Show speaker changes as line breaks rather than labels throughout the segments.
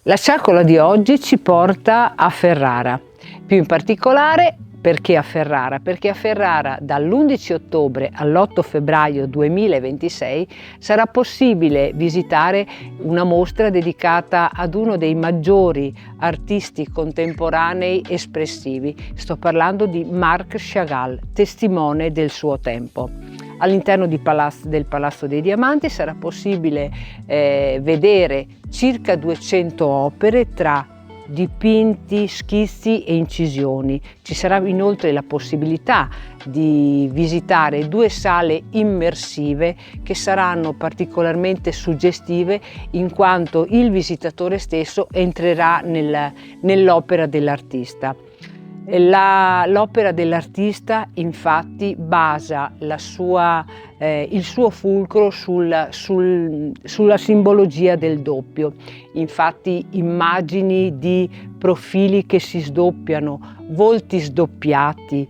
La ciaccola di oggi ci porta a Ferrara, più in particolare perché a Ferrara? Perché a Ferrara dall'11 ottobre all'8 febbraio 2026 sarà possibile visitare una mostra dedicata ad uno dei maggiori artisti contemporanei espressivi. Sto parlando di Marc Chagall, testimone del suo tempo. All'interno del Palazzo dei Diamanti sarà possibile vedere circa 200 opere tra dipinti, schizzi e incisioni. Ci sarà inoltre la possibilità di visitare 2 sale immersive che saranno particolarmente suggestive in quanto il visitatore stesso entrerà nell'opera dell'artista. L'opera dell'artista infatti basa il suo fulcro sulla simbologia del doppio. Infatti immagini di profili che si sdoppiano, volti sdoppiati,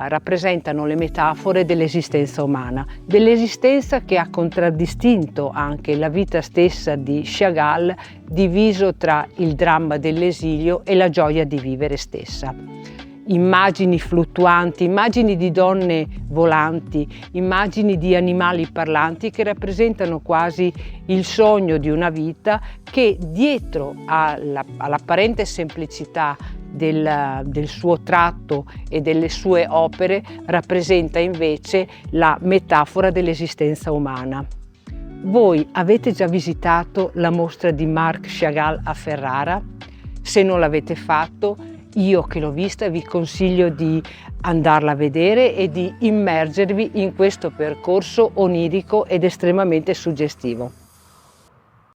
rappresentano le metafore dell'esistenza umana, dell'esistenza che ha contraddistinto anche la vita stessa di Chagall, diviso tra il dramma dell'esilio e la gioia di vivere stessa. Immagini fluttuanti, immagini di donne volanti, immagini di animali parlanti che rappresentano quasi il sogno di una vita che dietro all'apparente semplicità del suo tratto e delle sue opere rappresenta invece la metafora dell'esistenza umana. Voi avete già visitato la mostra di Marc Chagall a Ferrara? Se non l'avete fatto, io che l'ho vista vi consiglio di andarla a vedere e di immergervi in questo percorso onirico ed estremamente suggestivo.